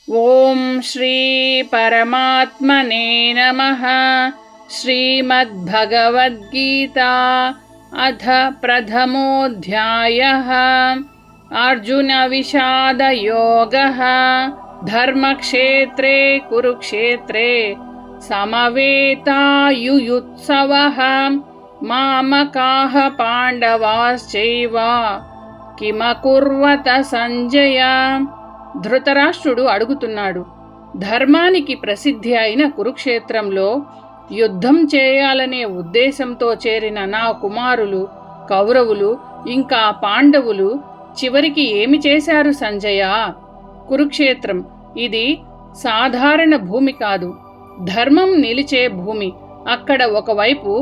ఓం శ్రీ పరమాత్మనే నమః. శ్రీమద్భగవద్గీత అథ ప్రథమోऽధ్యాయः. అర్జున విషాదయోగः. ధర్మక్షేత్రే కురుక్షేత్రే సమవేతాయుయుత్సవః. మామకాః పాండవాశ్చైవ కిమకుర్వత సంజయ. ధృతరాష్ట్రుడు అడుగుతున్నాడు, ధర్మానికి ప్రసిద్ధి అయిన కురుక్షేత్రంలో యుద్ధం చేయాలనే ఉద్దేశంతో చేరిన నా కుమారులు కౌరవులు ఇంకా పాండవులు చివరికి ఏమి చేశారు సంజయ? కురుక్షేత్రం ఇది సాధారణ భూమి కాదు, ధర్మం నిలిచే భూమి. అక్కడ ఒకవైపు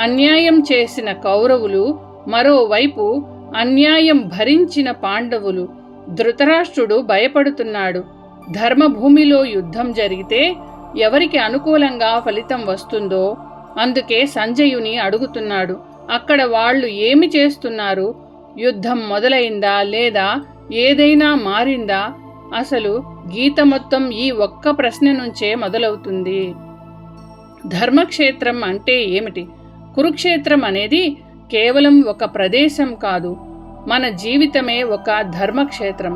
అన్యాయం చేసిన కౌరవులు, మరోవైపు అన్యాయం భరించిన పాండవులు. ధృతరాష్ట్రుడు భయపడుతున్నాడు. ధర్మభూమిలో యుద్ధం జరిగితే ఎవరికి అనుకూలంగా ఫలితం వస్తుందో అందుకే సంజయుని అడుగుతున్నాడు. అక్కడ వాళ్ళు ఏమి చేస్తున్నారు? యుద్ధం మొదలైందా లేదా ఏదైనా మారిందా? అసలు గీత మొత్తం ఈ ఒక్క ప్రశ్న నుంచే మొదలవుతుంది. ధర్మక్షేత్రం అంటే ఏమిటి? కురుక్షేత్రం అనేది కేవలం ఒక ప్రదేశం కాదు, మన జీవితమే ఒక ధర్మక్షేత్రం.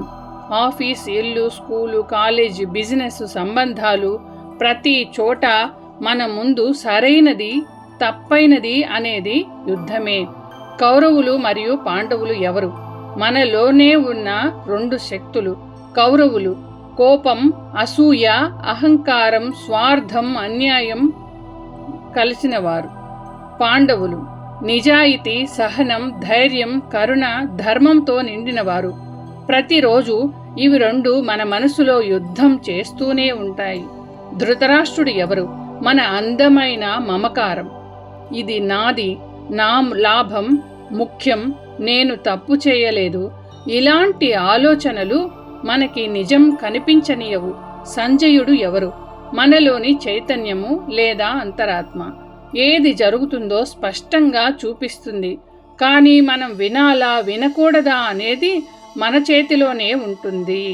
ఆఫీస్, ఇల్లు, స్కూలు, కాలేజీ, బిజినెస్, సంబంధాలు, ప్రతి చోట మన ముందు సరైనది తప్పైనది అనేది యుద్ధమే. కౌరవులు మరియు పాండవులు ఎవరు? మనలోనే ఉన్న రెండు శక్తులు. కౌరవులు కోపం, అసూయ, అహంకారం, స్వార్థం, అన్యాయం కలిసినవారు. పాండవులు నిజాయితీ, సహనం, ధైర్యం, కరుణ, ధర్మంతో నిండినవారు. ప్రతిరోజు ఇవి రెండు మన మనసులో యుద్ధం చేస్తూనే ఉంటాయి. ధృతరాష్ట్రుడు ఎవరు? మన అందమైన మమకారం. ఇది నాది, నా లాభం ముఖ్యం, నేను తప్పు చేయలేదు. ఇలాంటి ఆలోచనలు మనకి నిజం కనిపించనియవు. సంజయుడు ఎవరు? మనలోని చైతన్యము లేదా అంతరాత్మ. ఏది జరుగుతుందో స్పష్టంగా చూపిస్తుంది, కానీ మనం వినాలా వినకూడదా అనేది మన చేతిలోనే ఉంటుంది.